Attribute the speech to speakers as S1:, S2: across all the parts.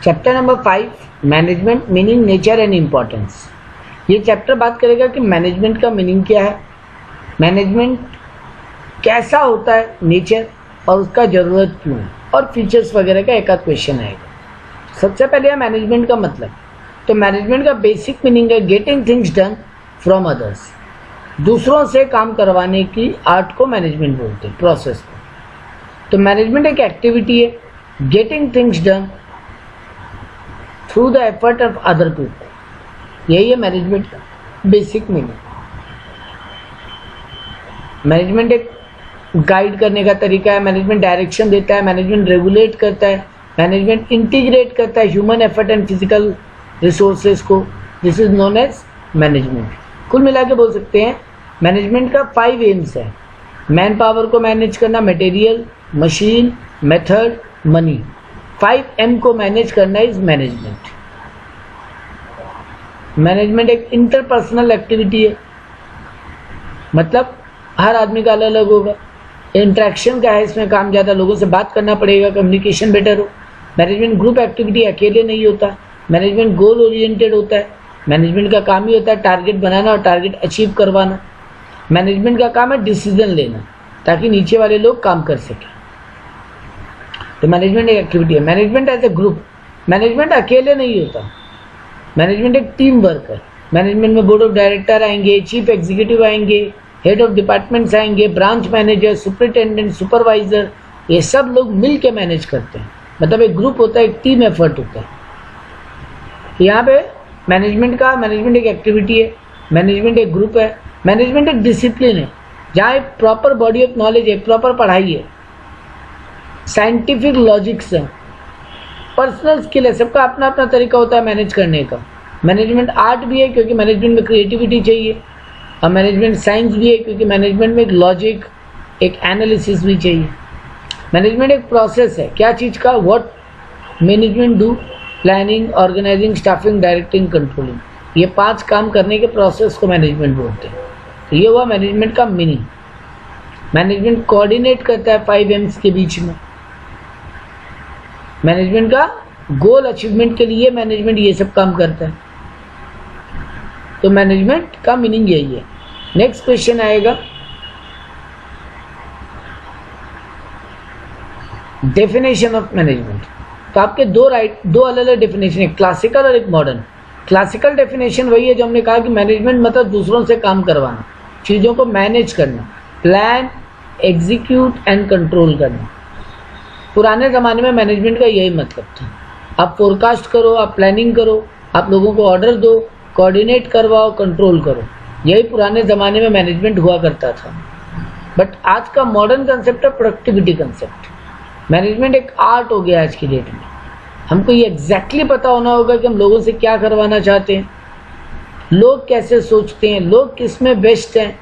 S1: Chapter number 5 management meaning, nature and importance. ये chapter बात करेगा कि मैनेजमेंट का मीनिंग क्या है, मैनेजमेंट कैसा होता है, नेचर और उसका ज़रूरत क्यों है, और फीचर्स वगैरह का एक आध क्वेश्चन आएगा। सबसे पहले है मैनेजमेंट का मतलब। तो मैनेजमेंट का बेसिक मीनिंग है getting things done from others. दूसरों से काम करवाने की आर्ट को मैनेजमेंट बोलते हैं, प्रोसेस को। तो मैनेजमेंट एक एक्टिविटी है getting things done through the effort of other people. यही है मैनेजमेंट का बेसिक मीनिंग। मैनेजमेंट एक गाइड करने का तरीका है, मैनेजमेंट डायरेक्शन देता है, मैनेजमेंट रेगुलेट करता है, मैनेजमेंट इंटीग्रेट करता है human effort and physical resources को। This is known as management. कुल मिला के बोल सकते हैं मैनेजमेंट का 5 एम्स है। मैन पावर को मैनेज करना, material, machine, method, money. 5M को मैनेज करना इज मैनेजमेंट। मैनेजमेंट एक इंटरपर्सनल एक्टिविटी है, मतलब हर आदमी का अलग अलग होगा। इंटरेक्शन का है इसमें, काम ज़्यादा लोगों से बात करना पड़ेगा, कम्युनिकेशन बेटर हो। मैनेजमेंट ग्रुप एक्टिविटी, अकेले नहीं होता। मैनेजमेंट गोल ओरिएंटेड होता है। मैनेजमेंट का काम ही होता है टारगेट बनाना और टारगेट अचीव करवाना। मैनेजमेंट का काम है डिसीजन लेना ताकि नीचे वाले लोग काम कर सकें। तो मैनेजमेंट एक एक्टिविटी है। Management as a group, management अकेले नहीं होता, मैनेजमेंट एक टीम वर्क है। मैनेजमेंट में बोर्ड ऑफ डायरेक्टर आएंगे, चीफ एग्जीक्यूटिव आएंगे, हेड ऑफ डिपार्टमेंट्स आएंगे, ब्रांच मैनेजर, सुपरिटेंडेंट, सुपरवाइजर, ये सब लोग मिल के मैनेज करते हैं। मतलब एक ग्रुप होता है, एक टीम एफर्ट होता है। यहाँ पे मैनेजमेंट एक एक्टिविटी है, मैनेजमेंट एक ग्रुप है, मैनेजमेंट एक डिसिप्लिन है जहाँ एक प्रॉपर बॉडी ऑफ नॉलेज है, प्रॉपर पढ़ाई है, साइंटिफिक लॉजिक्स है, पर्सनल स्किल है। सबका अपना अपना तरीका होता है मैनेज करने का। मैनेजमेंट आर्ट भी है क्योंकि मैनेजमेंट में क्रिएटिविटी चाहिए, और मैनेजमेंट साइंस भी है क्योंकि मैनेजमेंट में एक लॉजिक, एक एनालिसिस भी चाहिए। मैनेजमेंट एक प्रोसेस है, क्या चीज़ का, what management do, planning, organising, staffing, directing, controlling. ये 5 काम करने के प्रोसेस को मैनेजमेंट बोलते हैं। तो ये हुआ मैनेजमेंट का मीनिंग। मैनेजमेंट कोऑर्डिनेट करता है 5 M's के बीच में। मैनेजमेंट का गोल अचीवमेंट के लिए मैनेजमेंट ये सब काम करता है। तो मैनेजमेंट का मीनिंग यही है। नेक्स्ट क्वेश्चन आएगा डेफिनेशन ऑफ मैनेजमेंट। तो आपके दो अलग अलग डेफिनेशन है, क्लासिकल और एक मॉडर्न। क्लासिकल डेफिनेशन वही है जो हमने कहा कि मैनेजमेंट मतलब दूसरों से काम करवाना, चीज़ों को मैनेज करना, प्लान, एग्जीक्यूट एंड कंट्रोल करना। पुराने ज़माने में मैनेजमेंट का यही मतलब था। आप फोरकास्ट करो, आप प्लानिंग करो, आप लोगों को ऑर्डर दो, कोऑर्डिनेट करवाओ, कंट्रोल करो। यही पुराने ज़माने में मैनेजमेंट हुआ करता था। बट आज का मॉडर्न कंसेप्ट है प्रोडक्टिविटी कंसेप्ट। मैनेजमेंट एक आर्ट हो गया आज की डेट में। हमको ये एग्जैक्टली पता होना होगा कि हम लोगों से क्या करवाना चाहते हैं, लोग कैसे सोचते हैं, लोग किस में बेस्ट हैं,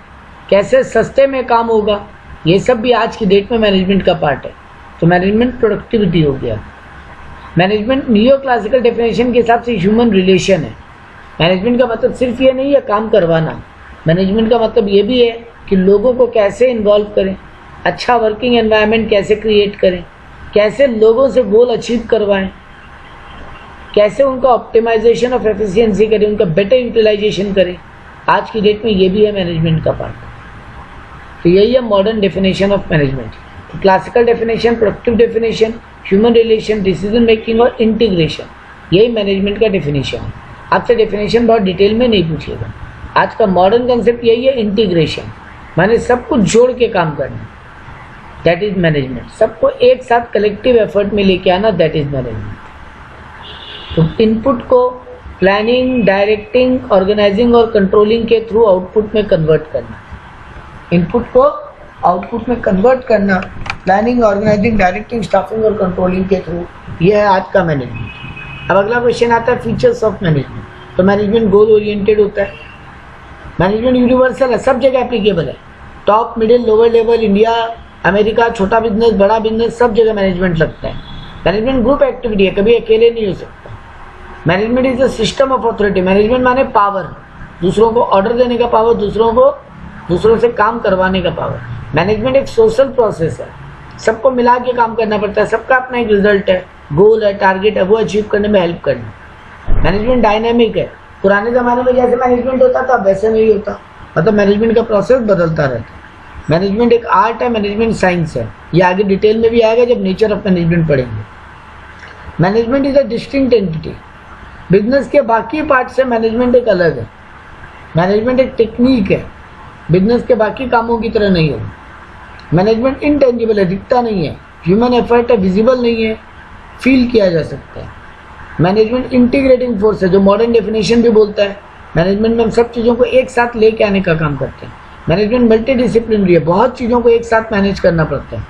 S1: कैसे सस्ते में काम होगा। ये सब भी आज की डेट में मैनेजमेंट का पार्ट है। तो मैनेजमेंट प्रोडक्टिविटी हो गया। मैनेजमेंट नियो क्लासिकल डेफिनेशन के हिसाब से ह्यूमन रिलेशन है। मैनेजमेंट का मतलब सिर्फ ये नहीं है काम करवाना। मैनेजमेंट का मतलब ये भी है कि लोगों को कैसे इन्वॉल्व करें, अच्छा वर्किंग एनवायरनमेंट कैसे क्रिएट करें, कैसे लोगों से गोल अचीव करवाएं, कैसे उनका ऑप्टिमाइजेशन ऑफ एफिशिएंसी करें, उनका बेटर यूटिलाइजेशन करें। आज की डेट में ये भी है मैनेजमेंट का पार्ट। तो यही है modern definition of management. Classical definition, productive definition, human relation, decision making और इंटीग्रेशन, यही मैनेजमेंट का डेफिनेशन है। आपसे डेफिनेशन बहुत डिटेल में नहीं पूछिएगा। आज का मॉडर्न कंसेप्ट यही है इंटीग्रेशन, माने सब कुछ जोड़ के काम करना, दैट इज मैनेजमेंट। सबको एक साथ कलेक्टिव एफर्ट में लेके आना, दैट इज मैनेजमेंट। तो इनपुट को प्लानिंग, डायरेक्टिंग, ऑर्गेनाइजिंग और कंट्रोलिंग के थ्रू आउटपुट में कन्वर्ट करना। इनपुट को आउटपुट में कन्वर्ट करना, प्लानिंग, ऑर्गेनाइजिंग, डायरेक्टिंग, स्टाफिंग और कंट्रोलिंग के थ्रू, यह है आज का मैनेजमेंट। अब अगला क्वेश्चन आता है फीचर्स ऑफ मैनेजमेंट। तो मैनेजमेंट गोल ओरिएंटेड होता है। मैनेजमेंट यूनिवर्सल है, सब जगह एप्लीकेबल है। Top, middle, lower level, India, America, छोटा बिजनेस, बड़ा बिजनेस, सब जगह मैनेजमेंट लगता है। मैनेजमेंट ग्रुप एक्टिविटी है, कभी अकेले नहीं हो सकता। Management is a system of authority. Management माने पावर, दूसरों को ऑर्डर देने का पावर, दूसरों से काम करवाने का पावर। मैनेजमेंट एक सोशल प्रोसेस है, सबको मिला के काम करना पड़ता है, सबका अपना एक रिजल्ट है, गोल है, टारगेट है, वो अचीव करने में हेल्प करना। मैनेजमेंट डायनेमिक है, पुराने ज़माने में जैसे मैनेजमेंट होता था वैसे नहीं होता, मतलब मैनेजमेंट का प्रोसेस बदलता रहता है। मैनेजमेंट एक आर्ट है, मैनेजमेंट साइंस है, ये आगे डिटेल में भी आएगा जब नेचर ऑफ मैनेजमेंट पढ़ेंगे। Management is a distinct entity, business के बाकी पार्ट से मैनेजमेंट एक अलग है। मैनेजमेंट एक टेक्निक है, बिजनेस के बाकी कामों की तरह नहीं होगा। मैनेजमेंट इनटेंजिबल है, दिखता नहीं है, ह्यूमन एफर्ट है, विजिबल नहीं है, फील किया जा सकता है। मैनेजमेंट इंटीग्रेटिंग फोर्स है, जो मॉडर्न डेफिनेशन भी बोलता है। मैनेजमेंट में हम सब चीज़ों को एक साथ लेके आने का काम करते हैं। मैनेजमेंट मल्टी डिसिप्लिनरी है, बहुत चीज़ों को एक साथ मैनेज करना पड़ता है।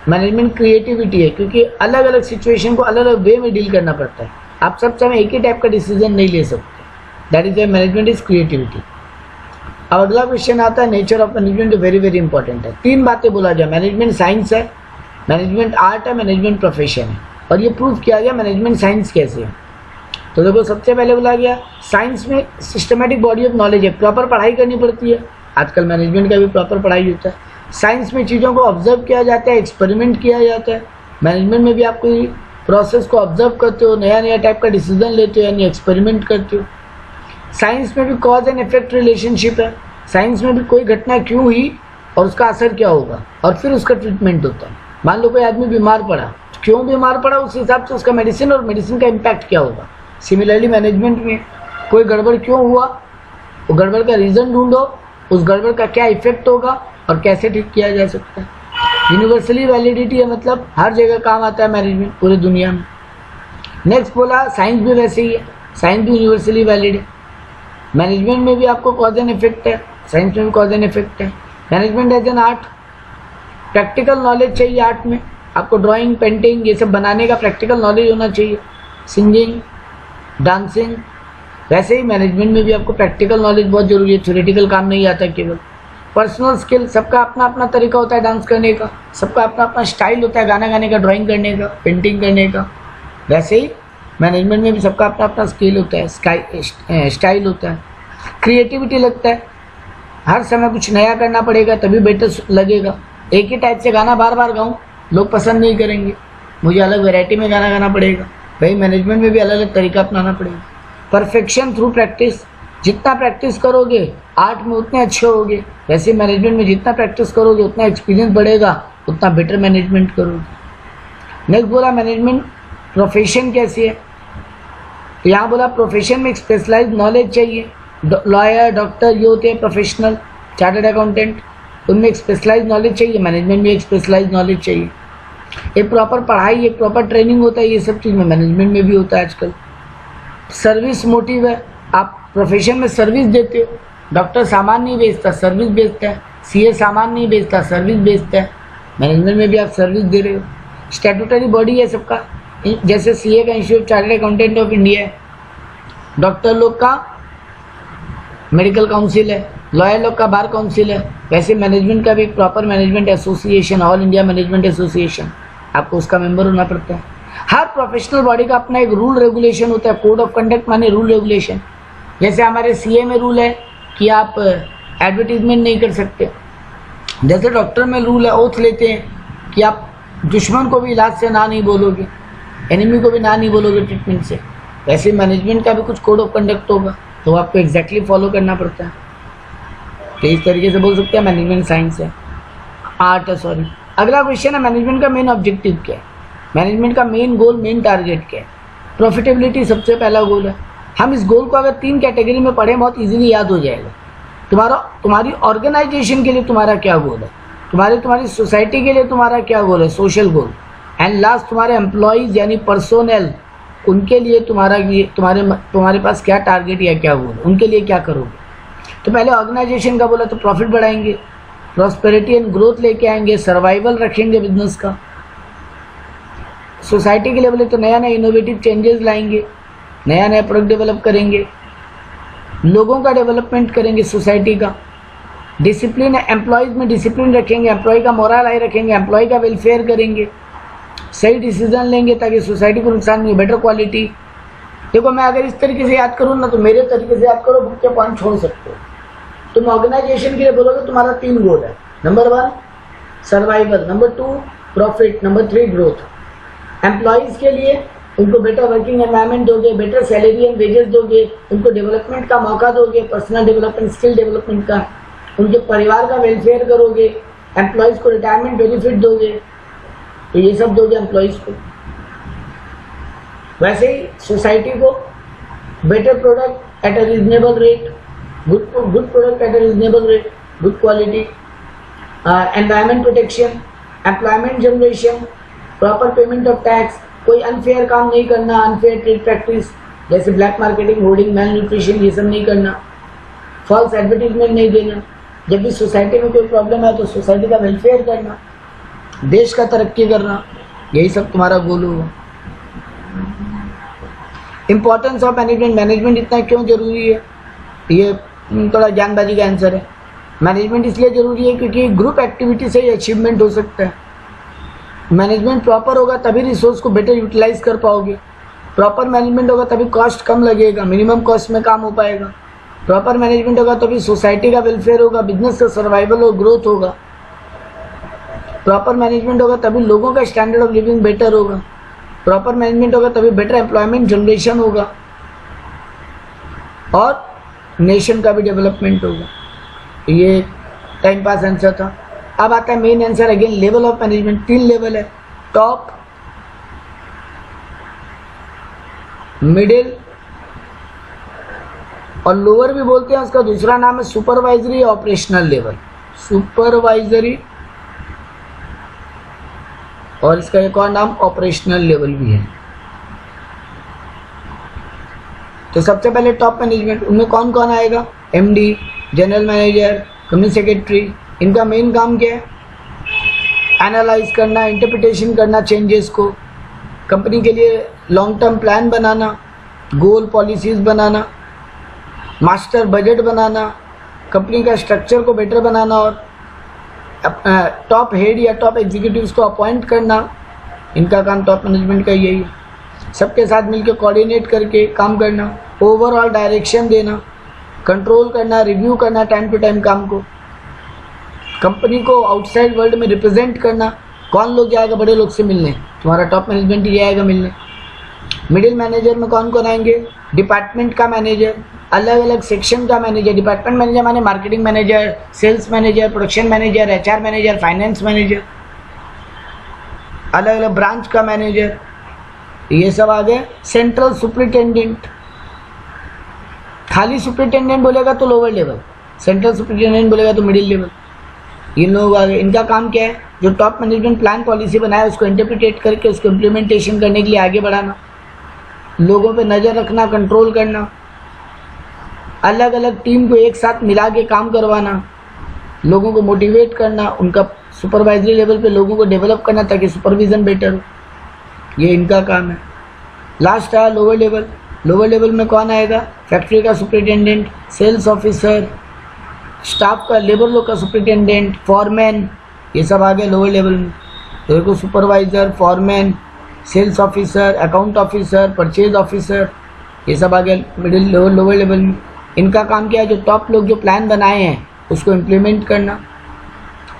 S1: मैनेजमेंट क्रिएटिविटी है, क्योंकि अलग अलग सिचुएशन को अलग अलग वे में डील करना पड़ता है। आप सब समय एक ही टाइप का डिसीजन नहीं ले सकते, that is management is creativity. अब अगला क्वेश्चन आता है nature of management, very very important है। 3 बातें बोला जाए, मैनेजमेंट साइंस है, मैनेजमेंट आर्ट है, मैनेजमेंट प्रोफेशन है, और ये प्रूव किया गया मैनेजमेंट साइंस कैसे है। तो देखो, सबसे पहले बोला गया साइंस में सिस्टमेटिक बॉडी ऑफ नॉलेज है, प्रॉपर पढ़ाई करनी पड़ती है। आजकल मैनेजमेंट का भी प्रॉपर पढ़ाई होता है। साइंस में चीज़ों को ऑब्जर्व किया जाता है, एक्सपेरिमेंट किया जाता है। मैनेजमेंट में भी आप कोई प्रोसेस को ऑब्जर्व करते हो, नया नया टाइप का डिसीजन लेते हो, यानी एक्सपेरिमेंट करते हो। साइंस में भी कॉज एंड इफेक्ट रिलेशनशिप है, साइंस में भी कोई घटना क्यों हुई और उसका असर क्या होगा, और फिर उसका ट्रीटमेंट होता है। मान लो कोई आदमी बीमार पड़ा, क्यों बीमार पड़ा, उस हिसाब से उसका मेडिसिन और मेडिसिन का इम्पैक्ट क्या होगा। सिमिलरली मैनेजमेंट में कोई गड़बड़ क्यों हुआ, वो गड़बड़ का रीज़न ढूंढो, उस गड़बड़ का क्या इफेक्ट होगा और कैसे ठीक किया जा सकता है। यूनिवर्सली वैलिडिटी है, मतलब हर जगह काम आता है मैनेजमेंट पूरी दुनिया में। नेक्स्ट बोला साइंस भी वैसे ही है, साइंस भी यूनिवर्सली वैलिड है। मैनेजमेंट में भी आपको कॉज एंड इफेक्ट है, साइंस में भी कॉज एंड इफेक्ट है। Management as an art, practical knowledge चाहिए आर्ट में, आपको ड्राइंग, पेंटिंग ये सब बनाने का प्रैक्टिकल नॉलेज होना चाहिए। सिंगिंग, डांसिंग, वैसे ही मैनेजमेंट में भी आपको प्रैक्टिकल नॉलेज बहुत जरूरी है, थ्योरेटिकल काम नहीं आता केवल। पर्सनल स्किल, सबका अपना अपना तरीका होता है डांस करने का, सबका अपना अपना स्टाइल होता है गाना गाने का, ड्राइंग करने का, पेंटिंग करने का। वैसे ही मैनेजमेंट में भी सबका अपना अपना स्किल होता है, स्टाइल होता है। क्रिएटिविटी लगता है, हर समय कुछ नया करना पड़ेगा तभी बेटर लगेगा। एक ही टाइप से गाना बार बार गाऊँ, लोग पसंद नहीं करेंगे, मुझे अलग वैरायटी में गाना गाना पड़ेगा। वही मैनेजमेंट में भी अलग अलग तरीका अपनाना पड़ेगा। परफेक्शन थ्रू प्रैक्टिस, जितना प्रैक्टिस करोगे आर्ट में उतने अच्छे होगे, वैसे मैनेजमेंट में जितना प्रैक्टिस करोगे उतना एक्सपीरियंस बढ़ेगा, उतना बेटर मैनेजमेंट करोगे। नेक्स्ट बोला मैनेजमेंट प्रोफेशन कैसी है, तो यहाँ बोला प्रोफेशन में एक स्पेशलाइज्ड नॉलेज चाहिए। लॉयर, डॉक्टर ये होते हैं प्रोफेशनल, चार्टर्ड अकाउंटेंट, उनमें एक स्पेशलाइज्ड नॉलेज चाहिए। मैनेजमेंट में एक स्पेशलाइज्ड नॉलेज चाहिए, एक प्रॉपर पढ़ाई, एक प्रॉपर ट्रेनिंग होता है। ये सब चीज़ में मैनेजमेंट में भी होता है आजकल। सर्विस मोटिव है, आप प्रोफेशन में सर्विस देते हो। डॉक्टर सामान नहीं बेचता, सर्विस बेचता है। सीए सामान नहीं बेचता, सर्विस बेचता है। मैनेजमेंट में भी आप सर्विस दे रहे हो। स्टैट्यूटरी बॉडी है सबका, जैसे सीए का institute chartered accountant of India है, डॉक्टर लोग का मेडिकल काउंसिल है, लॉयर लोग का बार काउंसिल है। वैसे मैनेजमेंट का भी एक proper management association, all India management association, आपको उसका मेंबर होना पड़ता है। हर प्रोफेशनल बॉडी का अपना एक रूल रेगुलेशन होता है, कोड ऑफ कंडक्ट माने रूल रेगुलेशन। जैसे हमारे सीए में रूल है कि आप एडवर्टीजमेंट नहीं कर सकते, जैसे डॉक्टर में रूल है, ओथ लेते हैं कि आप दुश्मन को भी इलाज से ना नहीं बोलोगे, एनिमी को भी ना नहीं बोलोगे ट्रीटमेंट से। वैसे मैनेजमेंट का भी कुछ कोड ऑफ कंडक्ट होगा, तो आपको एग्जैक्टली फॉलो करना पड़ता है। तो इस तरीके से बोल सकते हैं मैनेजमेंट साइंस है, आर्ट है, सॉरी। अगला क्वेश्चन है मैनेजमेंट का मेन ऑब्जेक्टिव क्या है, मैनेजमेंट का मेन गोल, मेन टारगेट क्या है। प्रॉफिटेबिलिटी सबसे पहला गोल है। हम इस गोल को अगर 3 कैटेगरी में पढ़ें बहुत इजीली याद हो जाएगा। तुम्हारी ऑर्गेनाइजेशन के लिए तुम्हारा क्या गोल है, तुम्हारी सोसाइटी के लिए तुम्हारा क्या गोल है, सोशल गोल। एंड लास्ट तुम्हारे एम्प्लॉयज़ यानी पर्सोनल, उनके लिए तुम्हारे पास क्या टारगेट या क्या गोल, उनके लिए क्या करोगे। तो पहले ऑर्गेनाइजेशन का बोला तो प्रॉफिट बढ़ाएंगे, प्रॉस्पेरिटी एंड ग्रोथ लेके आएंगे, सर्वाइवल रखेंगे बिजनेस का। सोसाइटी के लिए बोले तो नया नया इनोवेटिव चेंजेस लाएंगे, नया नया प्रोडक्ट डेवलप करेंगे, लोगों का डेवलपमेंट करेंगे, सोसाइटी का। डिसिप्लिन है, एम्प्लॉयज़ में डिसिप्लिन रखेंगे, एम्प्लॉय का मोरल हाई रखेंगे, एम्प्लॉय का वेलफेयर करेंगे, सही डिसीजन लेंगे ताकि सोसाइटी को नुकसान नहीं हो, बेटर क्वालिटी। देखो मैं अगर इस तरीके से याद करूँ ना तो मेरे तरीके से याद करो, बुक के पॉइंट छोड़ सकते हो। तुम ऑर्गेनाइजेशन के लिए बोलोगे तुम्हारा 3 गोल है। Number 1 survival, number 2 profit, number 3 growth. Employees के लिए उनको बेटर वर्किंग एनवायरनमेंट दोगे, बेटर सैलरी एंड वेजेस दोगे, उनको डेवलपमेंट का मौका दोगे, पर्सनल डेवलपमेंट, स्किल डेवलपमेंट का, उनके परिवार का वेलफेयर करोगे, एम्प्लॉयज़ को रिटायरमेंट बेनिफिट दोगे, तो ये सब दोगे एम्प्लॉयज़ को। वैसे ही सोसाइटी को better product at a reasonable rate, good product at a reasonable rate, good quality, environment protection, employment generation, proper payment of tax, कोई अनफेयर काम नहीं करना, अनफेयर ट्रेड प्रैक्टिस जैसे black marketing, hoarding, mail nutrition, ये सब नहीं करना, false advertisement नहीं देना, जब भी सोसाइटी में कोई प्रॉब्लम है तो सोसाइटी का वेलफेयर करना, देश का तरक्की करना, यही सब तुम्हारा गोल होगा। इंपॉर्टेंस ऑफ मैनेजमेंट, मैनेजमेंट इतना क्यों जरूरी है, ये थोड़ा ज्ञानबाजी का आंसर है। मैनेजमेंट इसलिए जरूरी है क्योंकि ग्रुप एक्टिविटी से ही अचीवमेंट हो सकता है। मैनेजमेंट प्रॉपर होगा तभी रिसोर्स को बेटर यूटिलाइज कर पाओगे, प्रॉपर मैनेजमेंट होगा तभी कॉस्ट कम लगेगा, मिनिमम कॉस्ट में काम हो पाएगा, प्रॉपर मैनेजमेंट होगा तभी सोसाइटी का वेलफेयर होगा, बिजनेस का सर्वाइवल और ग्रोथ होगा, प्रॉपर मैनेजमेंट होगा तभी लोगों का स्टैंडर्ड ऑफ लिविंग बेटर होगा, प्रॉपर मैनेजमेंट होगा तभी बेटर एम्प्लॉयमेंट जनरेशन होगा और नेशन का भी डेवलपमेंट होगा। ये टाइम पास आंसर था। अब आता है main answer again, level of management. 3 level है, टॉप, मिडिल और लोअर भी बोलते हैं। उसका दूसरा नाम है सुपरवाइजरी ऑपरेशनल लेवल, सुपरवाइजरी, और इसका एक और नाम ऑपरेशनल लेवल भी है। तो सबसे पहले टॉप मैनेजमेंट, उनमें कौन कौन आएगा, MD, general manager, company secretary. इनका मेन काम क्या है, एनालाइज करना, इंटरप्रिटेशन करना चेंजेस को, कंपनी के लिए लॉन्ग टर्म प्लान बनाना, गोल पॉलिसीज बनाना, मास्टर बजट बनाना, कंपनी का स्ट्रक्चर को बेटर बनाना और टॉप हेड या टॉप एग्जीक्यूटिव्स को अपॉइंट करना। इनका काम टॉप मैनेजमेंट का यही है। सबके साथ मिलकर कोऑर्डिनेट करके काम करना, ओवरऑल डायरेक्शन देना, कंट्रोल करना, रिव्यू करना टाइम टू टाइम काम को, कंपनी को आउटसाइड वर्ल्ड में रिप्रेजेंट करना। कौन लोग जाएगा बड़े लोग से मिलने, तुम्हारा टॉप मैनेजमेंट ही आएगा मिलने। मिडिल मैनेजर में कौन कौन आएंगे, डिपार्टमेंट का मैनेजर, अलग अलग सेक्शन का मैनेजर। डिपार्टमेंट मैनेजर माने marketing manager, sales manager, production manager, HR manager, finance manager, अलग अलग ब्रांच का मैनेजर, ये सब आ गए। सेंट्रल सुपरिटेंडेंट, खाली सुपरिटेंडेंट बोलेगा तो लोअर लेवल, सेंट्रल सुपरिटेंडेंट बोलेगा तो मिडिल लेवल। ये लोग आ गए। इनका काम क्या है, जो टॉप मैनेजमेंट प्लान पॉलिसी बनाए उसको इंटरप्रिटेट करके उसको इम्प्लीमेंटेशन करने के लिए आगे बढ़ाना, लोगों पे नज़र रखना, कंट्रोल करना, अलग अलग टीम को एक साथ मिला के काम करवाना, लोगों को मोटिवेट करना, उनका सुपरवाइजरी लेवल पे लोगों को डेवलप करना ताकि सुपरविज़न बेटर हो। ये इनका काम है। लास्ट आया लोअर लेवल। लोअर लेवल में कौन आएगा, फैक्ट्री का सुपरिटेंडेंट, सेल्स ऑफिसर, स्टाफ का, लेबर लोग का सुपरिटेंडेंट, फॉरमैन, ये सब आ गए लोअर लेवल में। तो देखो supervisor, foreman, sales officer, account officer, purchase officer, ये सब आ गए मिडिल लोअर लेवल में। इनका काम क्या है, जो टॉप लोग जो प्लान बनाए हैं उसको इम्प्लीमेंट करना,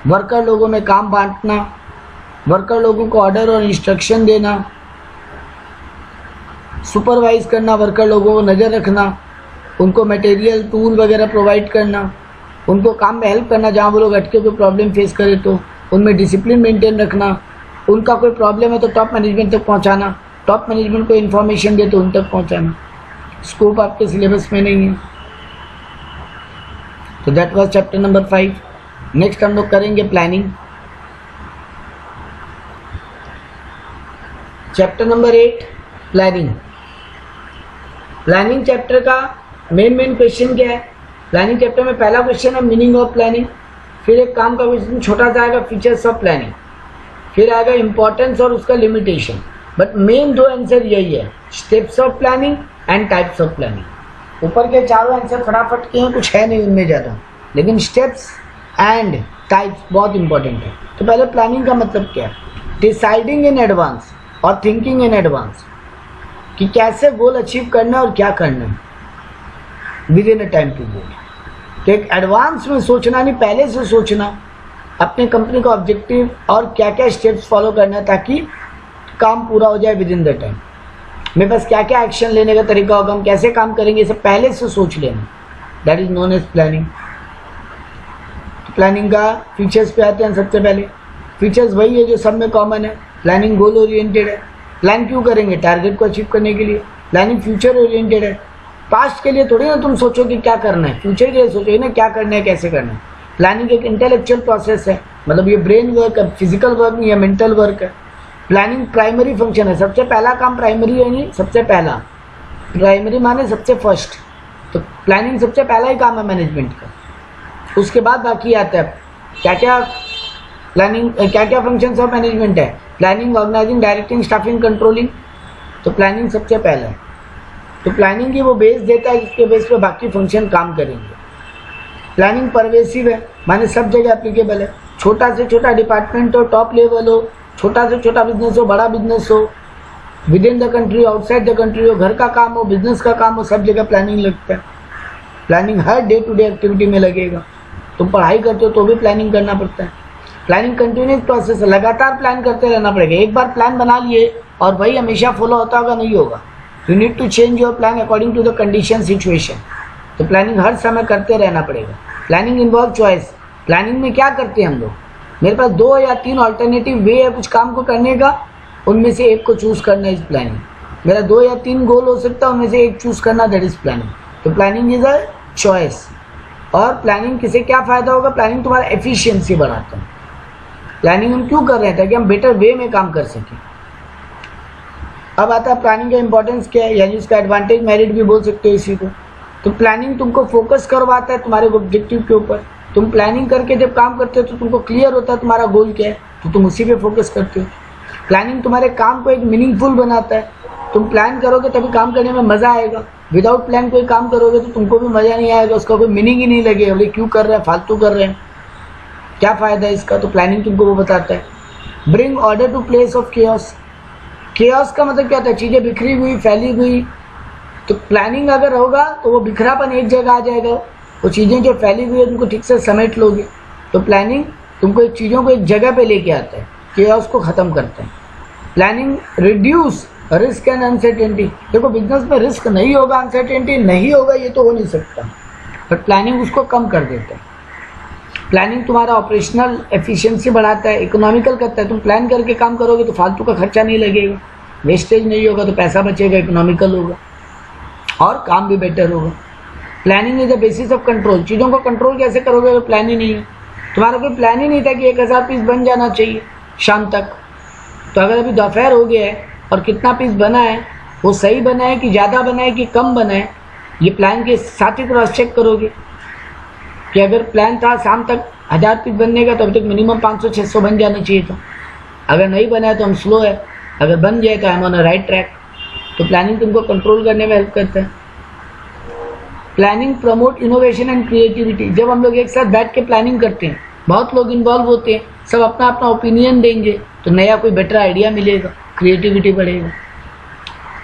S1: वर्कर लोगों में काम बांटना, वर्कर लोगों को ऑर्डर और इंस्ट्रक्शन देना, सुपरवाइज करना, वर्कर लोगों को नज़र रखना, उनको मटेरियल टूल वगैरह प्रोवाइड करना, उनको काम में हेल्प करना जहाँ वो लोग अटके हुए प्रॉब्लम फेस करें तो उनमें डिसिप्लिन मेंटेन रखना, उनका कोई प्रॉब्लम है तो टॉप मैनेजमेंट तक पहुँचाना, टॉप मैनेजमेंट को इन्फॉर्मेशन दे तो उन तक पहुँचाना। स्कोप आपके सिलेबस में नहीं है। तो that was chapter number 5। Next हम लोग करेंगे planning. Chapter number 8 planning. Planning chapter का मेन क्वेश्चन क्या है, प्लानिंग चैप्टर में पहला क्वेश्चन है मीनिंग ऑफ प्लानिंग, फिर एक काम का क्वेश्चन छोटा सा आएगा फीचर्स ऑफ प्लानिंग, फिर आएगा इंपॉर्टेंस और उसका लिमिटेशन। बट मेन 2 आंसर यही है, steps of planning and types of planning. ऊपर के चारों आंसर फटाफट के हैं, कुछ है नहीं उनमें ज़्यादा, लेकिन स्टेप्स एंड टाइप्स बहुत इंपॉर्टेंट है। तो पहले प्लानिंग का मतलब क्या है, डिसाइडिंग इन एडवांस और थिंकिंग इन एडवांस कि कैसे गोल अचीव करना है और क्या करना है with in a time period. तो एक एडवांस में सोचना, नहीं पहले से सोचना, अपने कंपनी का ऑब्जेक्टिव और क्या क्या स्टेप्स फॉलो करना है ताकि काम पूरा हो जाए विद इन द टाइम। मेरे पास क्या क्या एक्शन लेने का तरीका होगा, हम कैसे काम करेंगे, इसे पहले से सोच लेना, that is known as planning. Planning का फीचर्स पे आते हैं। सबसे पहले फीचर्स वही है जो सब में कॉमन है। प्लानिंग गोल ओरिएंटेड है। प्लान क्यों करेंगे? टारगेट को अचीव करने के लिए। प्लानिंग फ्यूचर ओरिएंटेड है। पास्ट के लिए थोड़ी ना तुम सोचो कि क्या करना है, फ्यूचर के लिए सोचोगे ना क्या करना है, कैसे करना है। प्लानिंग एक इंटेलेक्चुअल प्रोसेस है, मतलब ये ब्रेन वर्क है, फिजिकल वर्क नहीं है, मेंटल वर्क है। प्लानिंग प्राइमरी फंक्शन है। सबसे पहला काम प्राइमरी है, नहीं सबसे पहला, प्राइमरी माने सबसे फर्स्ट। तो प्लानिंग सबसे पहला ही काम है मैनेजमेंट का। उसके बाद बाकी आता है क्या क्या प्लानिंग, क्या क्या फंक्शंस ऑफ मैनेजमेंट है। Planning, organising, directing, staffing, controlling. तो प्लानिंग सबसे पहला है। तो प्लानिंग की वो बेस देता है जिसके बेस पे बाकी फंक्शन काम करेंगे। प्लानिंग परवेसिव है, माने सब जगह एप्लीकेबल है। छोटा से छोटा डिपार्टमेंट हो, टॉप लेवल हो, छोटा से छोटा बिजनेस हो, बड़ा बिजनेस हो, with in the country, outside the country हो, घर का काम हो, बिजनेस का काम हो, सब जगह प्लानिंग लगता है। प्लानिंग हर डे टू डे एक्टिविटी में लगेगा। तुम पढ़ाई करते हो तो भी प्लानिंग करना पड़ता है। प्लानिंग कंटिन्यूस प्रोसेस है, लगातार प्लान करते रहना पड़ेगा। एक बार प्लान बना लिए और वही हमेशा फॉलो होता होगा, नहीं होगा। You need to change your plan according to the condition situation. तो प्लानिंग हर समय करते रहना पड़ेगा। Planning involve choice. प्लानिंग में क्या करते हैं हम लोग, मेरे पास 2 या 3 ऑल्टरनेटिव वे है कुछ काम को करने का, उनमें से एक को चूज करना इज प्लानिंग। मेरा 2 या 3 गोल हो सकता है, उनमें से एक चूज करना, दैट इज प्लानिंग। तो प्लानिंग इज अ चॉइस। और प्लानिंग किसे क्या फायदा होगा? प्लानिंग तुम्हारा एफिशिएंसी बढ़ाता है। प्लानिंग हम क्यों कर रहे हैं? ताकि हम बेटर वे में काम कर सकें। अब आता है प्लानिंग का इंपॉर्टेंस क्या है, यानी उसका एडवांटेज, मेरिट भी बोल सकते हो इसी को। तो प्लानिंग तुमको फोकस करवाता है तुम्हारे ऑब्जेक्टिव के ऊपर। तुम प्लानिंग करके जब काम करते हो तो तुमको क्लियर होता है तुम्हारा गोल क्या है, तो तुम उसी पे फोकस करते हो। प्लानिंग तुम्हारे काम को एक मीनिंगफुल बनाता है। तुम प्लान करोगे तभी काम करने में मजा आएगा। विदाउट प्लान कोई काम करोगे तो तुमको भी मजा नहीं आएगा, उसका कोई मीनिंग ही नहीं लगेगा। बोले क्यों कर रहे हैं, फालतू कर रहे हैं, क्या फायदा है इसका। तो प्लानिंग तुमको वो बताता है। Bring order to place of chaos. Chaos का मतलब क्या होता है? चीजें बिखरी हुई, फैली हुई। तो प्लानिंग अगर होगा तो वो बिखरापन एक जगह आ जाएगा। वो चीजें जो फैली हुई है तुमको ठीक से समेट लोगे। तो प्लानिंग तुमको एक चीजों को एक जगह पे लेके आता है, केओस को खत्म करता है। Planning reduce risk and uncertainty. देखो बिजनेस में रिस्क नहीं होगा, अनसर्टेनिटी नहीं होगा, ये तो हो नहीं सकता, बट प्लानिंग उसको कम कर देता है। प्लानिंग तुम्हारा ऑपरेशनल एफिशिएंसी बढ़ाता है, इकोनॉमिकल करता है। तुम प्लान करके काम करोगे तो फालतू का खर्चा नहीं लगेगा, वेस्टेज नहीं होगा, तो पैसा बचेगा, इकोनॉमिकल होगा और काम भी बेटर होगा। Planning is the basis of control. चीज़ों को कंट्रोल कैसे करोगे अगर प्लान ही नहीं है? तुम्हारा कोई प्लान ही नहीं था कि 1000 पीस बन जाना चाहिए शाम तक। तो अगर अभी दोपहर हो गया है और कितना पीस बना है, वो सही बना है कि ज़्यादा बना है कि कम बना है, ये प्लान के साथ ही क्रॉस चेक करोगे कि अगर प्लान था शाम तक 1000 पीस बनने का तो अभी तक मिनिमम 500-600 बन जाना चाहिए था। अगर नहीं बना है तो हम स्लो है, अगर बन जाए तो I am on a right track. तो प्लानिंग तुमको कंट्रोल करने में हेल्प करता है। Planning promote innovation and creativity. जब हम लोग एक साथ बैठ के प्लानिंग करते हैं, बहुत लोग इन्वॉल्व होते हैं, सब अपना अपना ओपिनियन देंगे, तो नया कोई बेटर आइडिया मिलेगा, क्रिएटिविटी बढ़ेगा,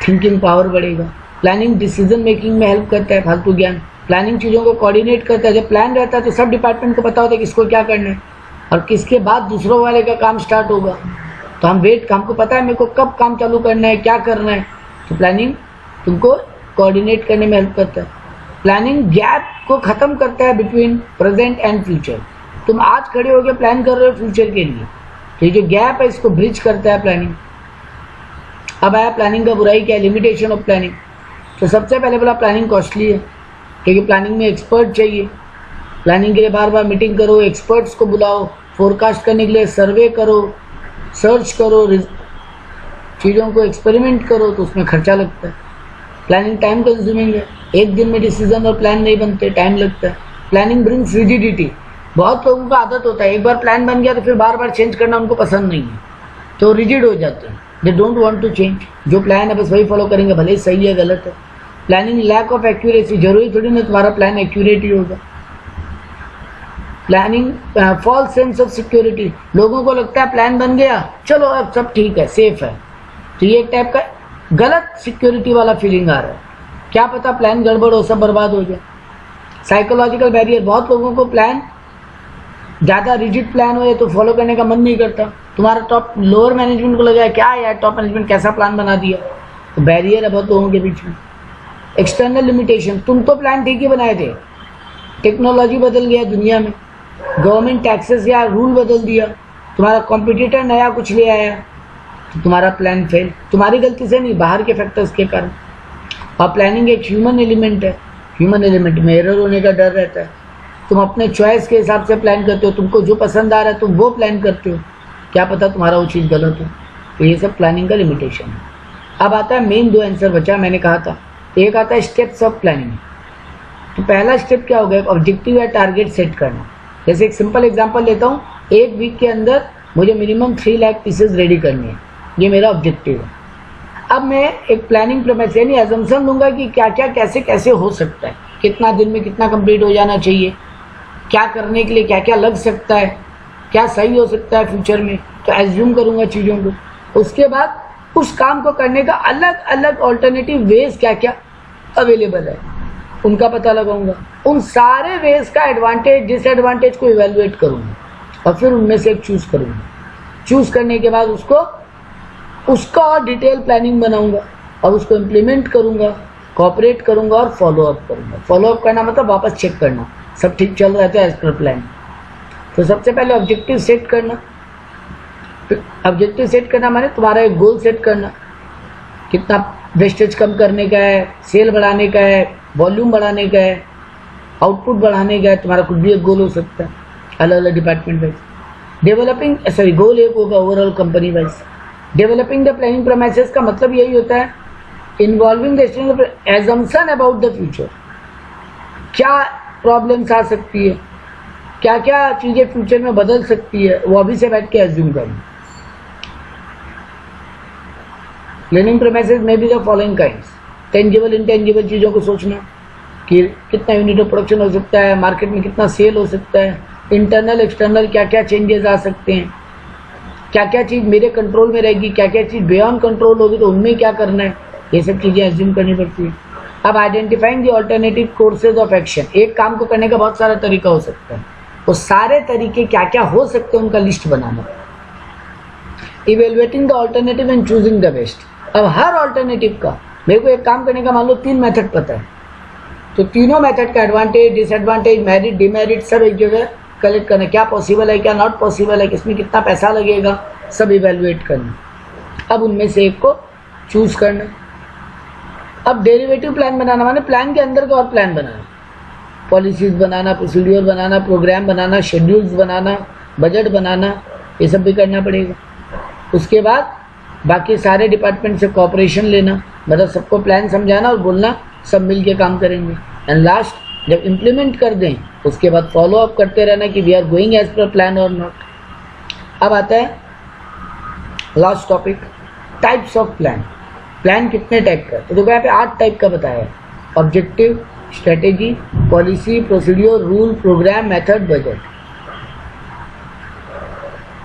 S1: थिंकिंग पावर बढ़ेगा। प्लानिंग डिसीजन मेकिंग में हेल्प करता है, फालतू ज्ञान। प्लानिंग चीज़ों को कोऑर्डिनेट करता है। जब प्लान रहता है तो सब डिपार्टमेंट को पता होता है किसको क्या करना है और किसके बाद दूसरों वाले का काम स्टार्ट होगा। तो हम हमको पता है मेरे को कब काम चालू करना है, क्या करना है। तो प्लानिंग तुमको कोऑर्डिनेट करने में हेल्प करता है। प्लानिंग गैप को ख़त्म करता है बिटवीन प्रेजेंट एंड फ्यूचर। तुम आज खड़े होकर प्लान कर रहे हो फ्यूचर के लिए, तो ये जो गैप है इसको ब्रिज करता है प्लानिंग। अब आया प्लानिंग का बुराई क्या है, लिमिटेशन ऑफ प्लानिंग। तो सबसे पहले बोला प्लानिंग कॉस्टली है, क्योंकि प्लानिंग में एक्सपर्ट चाहिए। प्लानिंग के लिए बार बार मीटिंग करो, एक्सपर्ट्स को बुलाओ, फोरकास्ट करने के लिए सर्वे करो, सर्च करो, चीज़ों को एक्सपेरिमेंट करो, तो उसमें खर्चा लगता है। प्लानिंग टाइम कंज्यूमिंग है, एक दिन में डिसीजन और प्लान नहीं बनते, टाइम लगता है। Planning brings rigidity. बहुत लोगों का आदत होता है एक बार प्लान बन गया तो फिर बार बार चेंज करना उनको पसंद नहीं है, तो रिजिड हो जाते हैं, they don't want to change. जो प्लान है बस वही फॉलो करेंगे, भले ही सही है गलत है। Planning lack of accuracy. जरूरी थोड़ी ना तुम्हारा प्लान एक्यूरेट ही होगा। Planning false sense of security. लोगों को लगता है प्लान बन गया चलो अब सब ठीक है, सेफ है, तो ये एक टाइप का गलत सिक्योरिटी वाला फीलिंग आ रहा है। क्या पता प्लान गड़बड़ हो, सब बर्बाद हो जाए। Psychological barrier. बहुत लोगों को प्लान ज़्यादा रिजिड प्लान हो तो फॉलो करने का मन नहीं करता। तुम्हारा टॉप लोअर मैनेजमेंट को लगा क्या यार टॉप मैनेजमेंट कैसा प्लान बना दिया, तो बैरियर है बहुत लोगों के बीच में। एक्सटर्नल लिमिटेशन, तुम तो प्लान ठीक ही बनाए थे, टेक्नोलॉजी बदल गया दुनिया में, गवर्नमेंट टैक्सेस या रूल बदल दिया, तुम्हारा कॉम्पिटिटर नया कुछ ले आया, तो तुम्हारा प्लान फेल। तुम्हारी गलती से नहीं, बाहर के फैक्टर्स के कारण। और प्लानिंग एक ह्यूमन एलिमेंट है, ह्यूमन एलिमेंट में एरर होने का डर रहता है। तुम अपने चॉइस के हिसाब से प्लान करते हो, तुमको जो पसंद आ रहा है तुम वो प्लान करते हो, क्या पता तुम्हारा वो चीज़ गलत हो। तो ये सब प्लानिंग का लिमिटेशन है। अब आता है मेन 2 आंसर बचा, मैंने कहा था। एक आता है स्टेप्स ऑफ प्लानिंग। तो पहला स्टेप क्या होगा, ऑब्जेक्टिव या टारगेट सेट करना। जैसे एक सिंपल एग्जांपल लेता हूँ, 1 वीक के अंदर मुझे मिनिमम 3 लाख पीसेज रेडी करनी है, ये मेरा ऑब्जेक्टिव है। अब मैं एक प्लानिंग प्रेमिस यानी एजम्पशन लूँगा कि क्या क्या कैसे कैसे हो सकता है, कितना दिन में कितना कंप्लीट हो जाना चाहिए, क्या करने के लिए क्या क्या लग सकता है, क्या सही हो सकता है फ्यूचर में, तो एज्यूम करूँगा चीज़ों को। उसके बाद उस काम को करने का अलग अलग ऑल्टरनेटिव वेज क्या क्या अवेलेबल है उनका पता लगाऊंगा। उन सारे वेज का एडवांटेज डिसएडवांटेज को इवेलुएट करूँगा और फिर उनमें से एक चूज़ करूँगा। चूज़ करने के बाद उसका और डिटेल प्लानिंग बनाऊँगा और उसको इम्प्लीमेंट करूँगा, कोऑपरेट करूँगा और फॉलोअप करूँगा। फॉलोअप करना मतलब वापस चेक करना सब ठीक चल रहा है तो एज पर प्लान। तो सबसे पहले ऑब्जेक्टिव सेट करना। ऑब्जेक्टिव सेट करना माने तुम्हारा एक गोल सेट करना, कितना वेस्टेज कम करने का है, सेल बढ़ाने का है, वॉल्यूम बढ़ाने का है, आउटपुट बढ़ाने का है। तुम्हारा कुछ भी एक गोल हो सकता है अलग अलग डिपार्टमेंट वाइज। गोल एक होगा overall company wise. Developing the planning premises का मतलब यही होता है involving the assumption about the future. क्या प्रॉब्लम्स आ सकती है, क्या क्या चीज़ें फ्यूचर में बदल सकती है, वो अभी से बैठ के एज्यूम करना। प्लानिंग प्रेमिसेस में भी the following kinds, tangible intangible चीज़ों को सोचना कि कितना यूनिट ऑफ प्रोडक्शन हो सकता है, मार्केट में कितना सेल हो सकता है, इंटरनल एक्सटर्नल क्या क्या चेंजेस आ सकते हैं, क्या क्या चीज़ मेरे कंट्रोल में रहेगी, क्या क्या चीज़ बियॉन्ड कंट्रोल होगी तो उनमें क्या करना है, ये सब चीज़ें एज्यूम करनी पड़ती है। अब identifying the alternative courses of action, एक काम को करने का बहुत सारा तरीका हो सकता है, वो सारे तरीके क्या क्या हो सकते हैं उनका list banana. Evaluating the alternative and choosing the best. अब हर ऑल्टरनेटिव का मेरे को एक काम करने का मान लो 3 मेथड पता है, तो तीनों मेथड का एडवांटेज डिसएडवांटेज मेरिट डिमेरिट सब एक जगह कलेक्ट करना, क्या पॉसिबल है क्या नॉट पॉसिबल है, किसमें कितना पैसा लगेगा, सब इवेलुएट करना। अब उनमें से एक को चूज करना। अब डेरिवेटिव प्लान बनाना माने प्लान के अंदर का और प्लान बनाना, पॉलिसीज बनाना, प्रोसीड्यूर बनाना, प्रोग्राम बनाना, शेड्यूल्स बनाना, बजट बनाना, ये सब भी करना पड़ेगा। उसके बाद बाकी सारे डिपार्टमेंट से कोऑपरेशन लेना, मतलब सबको प्लान समझाना और बोलना सब मिल के काम करेंगे। एंड लास्ट जब इम्प्लीमेंट कर दें उसके बाद फॉलो अप करते रहना कि we are going as per plan और नॉट। अब आता है last topic, types of plan. Plan कितने टाइप का, तो देखो यहाँ पे 8 टाइप का बताया है, objective, strategy, policy, procedure, rule, programme, method, budget.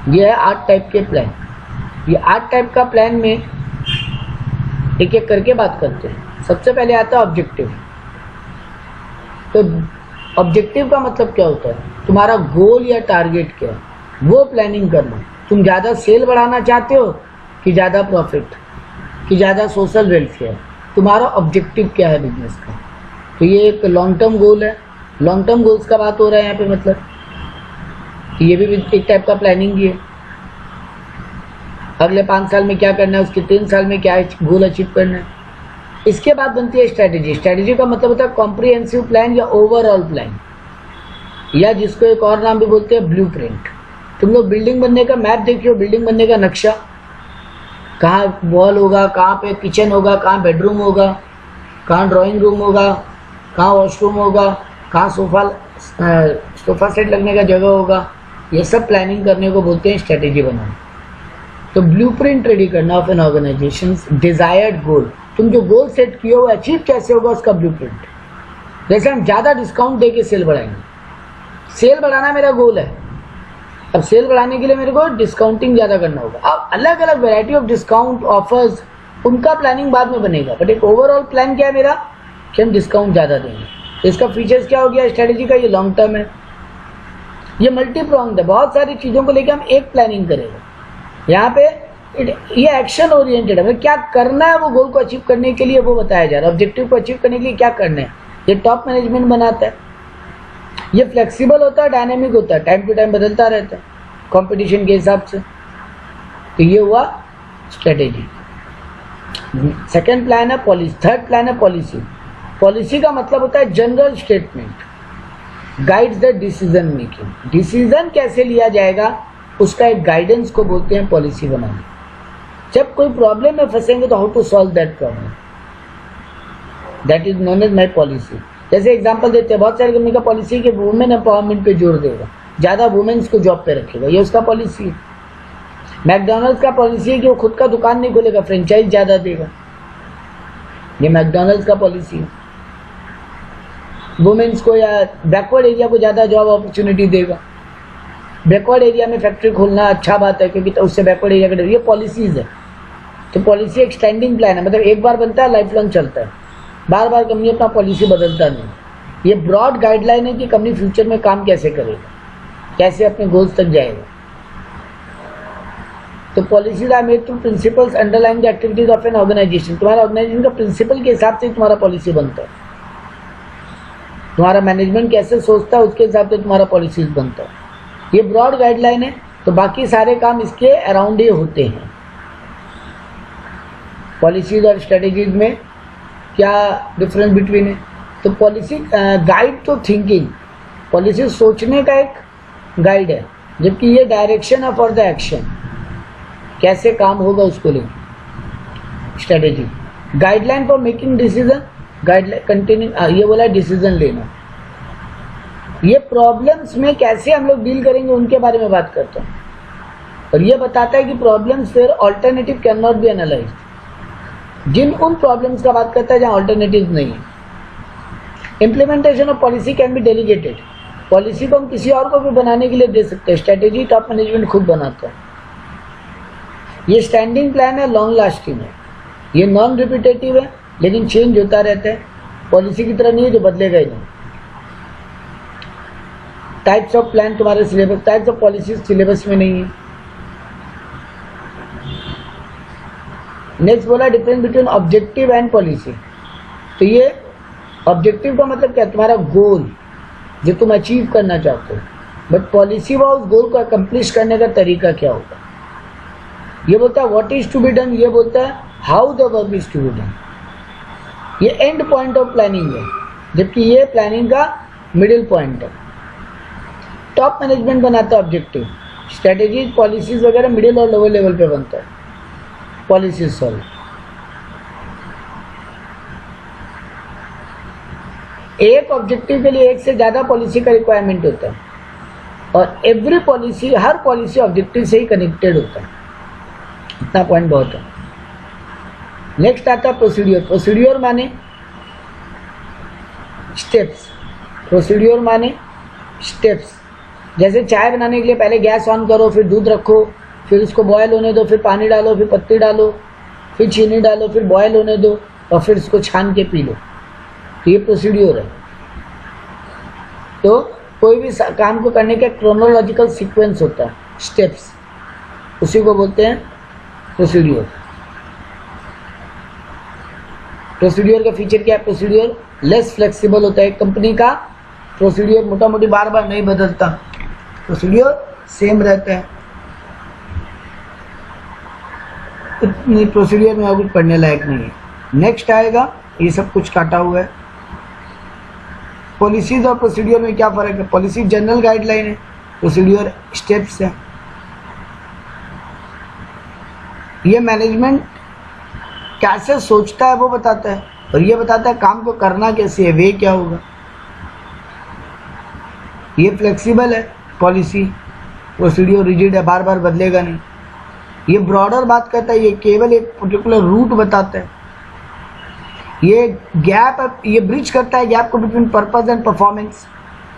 S1: ये है 8 टाइप के प्लान। ये 8 टाइप का प्लान में एक एक करके बात करते हैं। सबसे पहले आता है ऑब्जेक्टिव। तो ऑब्जेक्टिव का मतलब क्या होता है, तुम्हारा गोल या टारगेट क्या है वो प्लानिंग करना। तुम ज़्यादा सेल बढ़ाना चाहते हो कि ज़्यादा प्रॉफिट कि ज़्यादा सोशल वेलफेयर, तुम्हारा ऑब्जेक्टिव क्या है बिजनेस का। तो ये एक लॉन्ग टर्म गोल है। लॉन्ग टर्म गोल्स का बात हो रहा है यहाँ पे, मतलब ये भी एक टाइप का प्लानिंग ही है। अगले 5 साल में क्या करना है, उसके 3 साल में क्या गोल अचीव करना है। इसके बाद बनती है स्ट्रैटेजी। स्ट्रैटेजी का मतलब होता है कॉम्प्रिहेंसिव प्लान या ओवरऑल प्लान, या जिसको एक और नाम भी बोलते हैं ब्लूप्रिंट। तुम लोग बिल्डिंग बनने का मैप देखियो, बिल्डिंग बनने का नक्शा, कहाँ वॉल होगा, कहाँ पे किचन होगा, कहाँ बेडरूम होगा, कहाँ ड्राइंग रूम होगा, कहाँ वॉशरूम होगा, कहाँ सोफा सेट लगने का जगह होगा, ये सब प्लानिंग करने को बोलते हैं स्ट्रैटेजी बनाना। तो ब्लूप्रिंट रेडी करना ऑफ एन ऑर्गेनाइजेशन डिजायर्ड गोल। तुम जो गोल सेट किए हो अचीव कैसे होगा उसका ब्लूप्रिंट। जैसे हम ज़्यादा डिस्काउंट दे के सेल बढ़ाएंगे, सेल बढ़ाना मेरा गोल है, अब सेल बढ़ाने के लिए मेरे को डिस्काउंटिंग ज़्यादा करना होगा। अब अलग अलग वैरायटी ऑफ डिस्काउंट ऑफर्स, उनका प्लानिंग बाद में बनेगा, बट एक ओवरऑल प्लान क्या है मेरा कि हम डिस्काउंट ज़्यादा देंगे। इसका फीचर्स क्या हो गया स्ट्रेटेजी का, ये लॉन्ग टर्म है। ये मल्टी प्रोंग्ड है, बहुत सारी चीज़ों को लेकर हम एक प्लानिंग करेंगे। यहाँ पे ये एक्शन ओरिएंटेड है, मतलब क्या करना है वो गोल को अचीव करने के लिए वो बताया जा रहा है, ऑब्जेक्टिव को अचीव करने के लिए क्या करना है। ये टॉप मैनेजमेंट बनाता है। ये फ्लेक्सिबल होता है, डायनेमिक होता है, टाइम टू टाइम बदलता रहता है कंपटीशन के हिसाब से। तो ये हुआ स्ट्रेटेजी। सेकंड प्लान है पॉलिसी। थर्ड प्लान है पॉलिसी। पॉलिसी का मतलब होता है general statement, guides the decision making. Decision कैसे लिया जाएगा उसका एक गाइडेंस को बोलते हैं पॉलिसी बनाना। जब कोई प्रॉब्लम में फंसेंगे तो how to solve that problem, that is known as my policy. जैसे एग्जांपल देते हैं, बहुत सारी कंपनी का पॉलिसी कि वुमेन एम्पावरमेंट पे जोर देगा, ज़्यादा वुमेन्स को जॉब पे रखेगा, ये उसका पॉलिसी है। मैकडॉनल्ड्स का पॉलिसी है कि वो खुद का दुकान नहीं खोलेगा, फ्रेंचाइज ज़्यादा देगा, ये मैकडॉनल्ड्स का पॉलिसी है। वुमेन्स को या बैकवर्ड एरिया को ज़्यादा जॉब अपॉर्चुनिटी देगा। बैकवर्ड एरिया में फैक्ट्री खोलना अच्छा बात है, क्योंकि तो उससे बैकवर्ड एरिया का, ये पॉलिसीज़ है। तो पॉलिसी एक स्टैंडिंग प्लान है, मतलब एक बार बनता है लाइफ लॉन्ग चलता है, बार बार कंपनी अपना पॉलिसी बदलता नहीं। ये ब्रॉड गाइडलाइन है कि कंपनी फ्यूचर में काम कैसे करेगा, कैसे अपने गोल्स तक जाएगा। तो policies are made to principles underline the activities of an organisation. तुम्हारा ऑर्गेनाइजेशन का प्रिंसिपल के हिसाब से तुम्हारा पॉलिसी बनता है। तुम्हारा मैनेजमेंट कैसे सोचता है उसके हिसाब से तुम्हारा पॉलिसीज बनता है। ये ब्रॉड गाइडलाइन है, तो बाकी सारे काम इसके अराउंड ही होते हैं। पॉलिसीज और स्ट्रेटेजीज में क्या डिफरेंस बिटवीन है? तो पॉलिसी गाइड तो थिंकिंग, पॉलिसी सोचने का एक गाइड है, जबकि ये डायरेक्शन है फॉर द एक्शन, कैसे काम होगा उसको लेकर। Strategy guideline for making decision, guideline containing, ये बोला डिसीजन लेना। ये प्रॉब्लम्स में कैसे हम लोग डील करेंगे उनके बारे में बात करते हैं, और ये बताता है कि प्रॉब्लम्स फिर alternative can not be analysed. जिन उन प्रॉब्लम्स का बात करता है जहाँ ऑल्टरनेटिव नहीं है। Implementation of policy can be delegated, policy को हम किसी और को भी बनाने के लिए दे सकते हैं। स्ट्रेटेजी टॉप मैनेजमेंट खुद बनाता है। ये स्टैंडिंग प्लान है, लॉन्ग लास्टिंग है, ये नॉन रिपीटेटिव है लेकिन चेंज होता रहता है, पॉलिसी की तरह नहीं है जो बदलेगा ही नहीं। टाइप्स ऑफ प्लान तुम्हारे syllabus, types of policy syllabus में नहीं है। नेक्स्ट बोला difference between objective and policy. तो ये ऑब्जेक्टिव का मतलब क्या है? तुम्हारा गोल जो तुम अचीव करना चाहते हो, बट पॉलिसी वो उस गोल को अकम्प्लिश करने का तरीका क्या होगा। ये बोलता है what is to be done, ये बोलता है how the work is to be done. ये एंड पॉइंट ऑफ प्लानिंग है, जबकि ये प्लानिंग का मिडिल पॉइंट है। टॉप मैनेजमेंट बनाता है ऑब्जेक्टिव, स्ट्रेटेजीज पॉलिसीज वगैरह मिडिल और लोअर लेवल पे बनता है। पॉलिसीज सॉल्व, एक ऑब्जेक्टिव के लिए एक से ज़्यादा पॉलिसी का रिक्वायरमेंट होता है, और एवरी पॉलिसी, हर पॉलिसी ऑब्जेक्टिव से ही कनेक्टेड होता है। इतना पॉइंट बहुत है। नेक्स्ट आता है प्रोसीड्योर। प्रोसीड्योर माने स्टेप्स, प्रोसीड्योर माने स्टेप्स। जैसे चाय बनाने के लिए पहले गैस ऑन करो, फिर दूध रखो, फिर उसको बॉयल होने दो, फिर पानी डालो, फिर पत्ती डालो, फिर चीनी डालो, फिर बॉयल होने दो, और फिर उसको छान के पी लो। तो ये प्रोसीड्योर है। तो कोई भी काम को करने का क्रोनोलॉजिकल सीक्वेंस होता है, स्टेप्स, उसी को बोलते हैं प्रोसीड्योर। प्रोसीड्योर का फीचर क्या है? प्रोसीड्योर लेस फ्लेक्सिबल होता है। एक कंपनी का प्रोसीड्योर मोटा मोटी बार बार नहीं बदलता, प्रोसीड्योर सेम रहता है। इतनी प्रोसीड्योर में और कुछ पढ़ने लायक नहीं है। नेक्स्ट आएगा, ये सब कुछ काटा हुआ है। पॉलिसीज और प्रोसीड्योर में क्या फ़र्क है? पॉलिसी जनरल गाइडलाइन है, प्रोसीड्योर स्टेप्स है। ये मैनेजमेंट कैसे सोचता है वो बताता है, और ये बताता है काम को करना कैसे है, वे क्या होगा। ये फ्लेक्सिबल है पॉलिसी, प्रोसीड्योर रिजिड है, बार बार बदलेगा नहीं। ये ब्रॉडर बात करता है, ये केवल एक पर्टिकुलर रूट बताता है। ये गैप, ये ब्रिज करता है गैप को बिटवीन पर्पस एंड परफॉर्मेंस,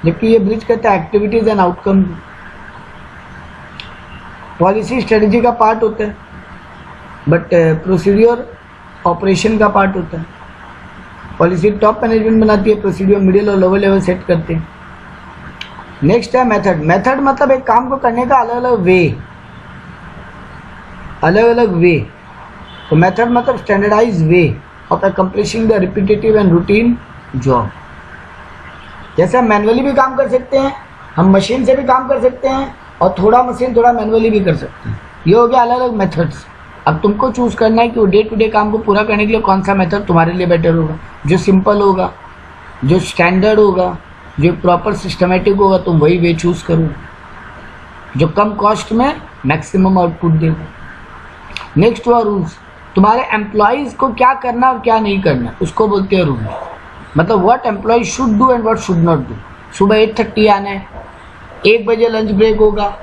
S1: जबकि ये ब्रिज करता है activities and outcome. Policy strategy का पार्ट होता है, बट प्रोसीड्योर ऑपरेशन का पार्ट होता है। पॉलिसी टॉप मैनेजमेंट बनाती है, प्रोसीड्योर मिडिल और लोअर लेवल सेट करते हैं। नेक्स्ट है मेथड। मेथड मतलब एक काम को करने का अलग अलग वे, अलग अलग वे। तो मेथड मतलब standardize way of accomplishing the repetitive and routine job. जैसे हम मैनुअली भी काम कर सकते हैं, हम मशीन से भी काम कर सकते हैं, और थोड़ा मशीन थोड़ा मैनुअली भी कर सकते हैं। ये हो गया अलग अलग मेथड्स। अब तुमको चूज करना है कि वो डे टू डे काम को पूरा करने के लिए कौन सा मेथड तुम्हारे लिए बेटर होगा, जो सिंपल होगा, जो स्टैंडर्ड होगा, जो प्रॉपर सिस्टमेटिक होगा, तुम वही वे चूज करो, जो कम कॉस्ट में मैक्सिमम आउटपुट देगा। नेक्स्ट हुआ रूल्स। तुम्हारे एम्प्लॉयज को क्या करना और क्या नहीं करना, उसको बोलते हैं रूल्स। मतलब what employ should do and what should not do. सुबह 8:30 आना है, 1 बजे लंच ब्रेक होगा,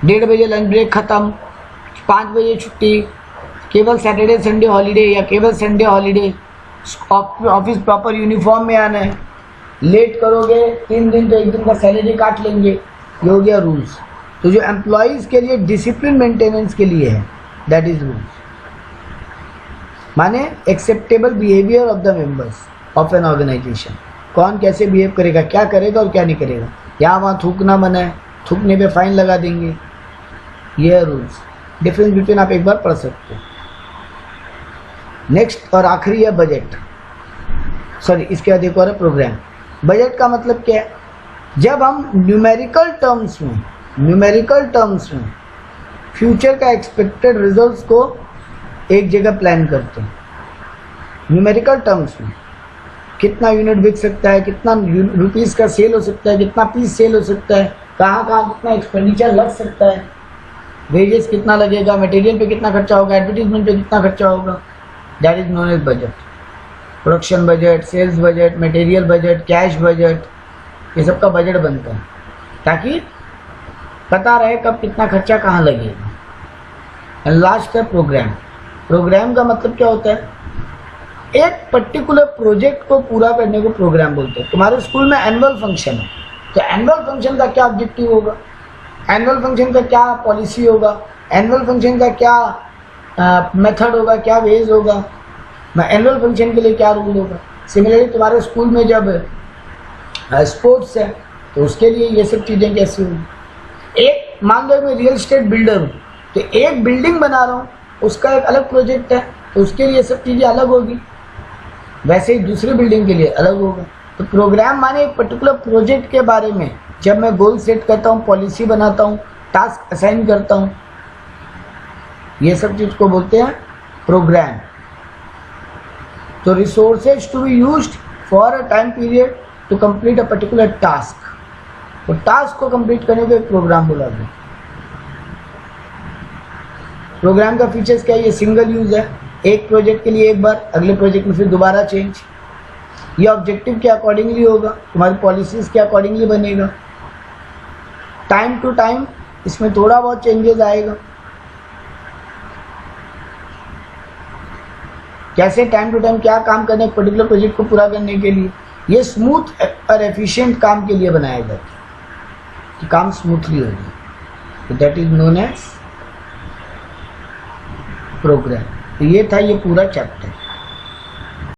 S1: 1:30 बजे लंच ब्रेक ख़त्म, 5 बजे छुट्टी, केवल सैटरडे संडे हॉलीडे या केवल Sunday holiday, office proper uniform में आना है। लेट करोगे 3 दिन तो 1 दिन का सैलरी काट लेंगे। ये हो गया रूल्स। तो जो एम्प्लॉयज़ के लिए डिसिप्लिन मेंटेनेंस के लिए है, दैट इज रूल्स। माने acceptable behaviour of the members of an organisation. कौन कैसे बिहेव करेगा, क्या करेगा और क्या नहीं करेगा। यहाँ वहाँ थूकना मना है, थूकने पे फाइन लगा देंगे। ये है रूल्स। डिफरेंस बिटवीन आप एक बार पढ़ सकते हो। नेक्स्ट और आखिरी है बजट। सॉरी, इसके बाद एक और है प्रोग्राम। बजट का मतलब क्या है? जब हम न्यूमेरिकल टर्म्स में फ्यूचर का एक्सपेक्टेड रिजल्ट्स को एक जगह प्लान करते हैं। न्यूमेरिकल टर्म्स में कितना यूनिट बिक सकता है, कितना रुपीस का सेल हो सकता है, कितना पीस सेल हो सकता है, कहाँ कहाँ कितना एक्सपेंडिचर लग सकता है, वेजेस कितना लगेगा, मटेरियल पे कितना खर्चा होगा, एडवर्टीजमेंट पे कितना खर्चा होगा, that is known as budget. Production budget, sales budget, material budget, cash budget, ये सब का बजट बनता है ताकि पता रहे कब कितना खर्चा कहाँ लगेगा। एंड लास्ट है प्रोग्राम। प्रोग्राम का मतलब क्या होता है? एक पर्टिकुलर प्रोजेक्ट को पूरा करने को प्रोग्राम बोलते हैं। तुम्हारे स्कूल में एनुअल फंक्शन है, तो एनुअल फंक्शन का क्या ऑब्जेक्टिव होगा, एनुअल फंक्शन का क्या पॉलिसी होगा, एनुअल फंक्शन का क्या मेथड होगा, क्या वेज होगा, एनुअल फंक्शन के लिए क्या रूल होगा। सिमिलरली तुम्हारे स्कूल में जब स्पोर्ट्स है तो उसके लिए ये सब चीज़ें कैसी होंगी। एक मान लो मैं रियल एस्टेट बिल्डर हूँ, तो एक बिल्डिंग बना रहा हूँ, उसका एक अलग प्रोजेक्ट है, तो उसके लिए सब चीज़ें अलग होगी। वैसे ही दूसरी बिल्डिंग के लिए अलग होगा। तो प्रोग्राम माने एक पर्टिकुलर प्रोजेक्ट के बारे में जब मैं गोल सेट करता हूँ, पॉलिसी बनाता हूँ, टास्क असाइन करता हूँ, ये सब चीज़ को बोलते हैं प्रोग्राम। तो resources to be used for a time period to complete a particular task. तो टास्क को कंप्लीट करने को एक प्रोग्राम बोला गया। प्रोग्राम का फीचर्स क्या है? ये सिंगल यूज है, एक प्रोजेक्ट के लिए एक बार, अगले प्रोजेक्ट में फिर दोबारा चेंज। ये ऑब्जेक्टिव के अकॉर्डिंगली होगा, तुम्हारी पॉलिसीज के अकॉर्डिंगली बनेगा। टाइम टू टाइम इसमें थोड़ा बहुत चेंजेस आएगा। कैसे टाइम टू टाइम क्या काम करने, पर्टिकुलर प्रोजेक्ट को पूरा करने के लिए। ये स्मूथ और एफिशिएंट काम के लिए बनाया गया कि काम स्मूथली हो जाए। तो that is known as programme. तो ये था ये पूरा चैप्टर।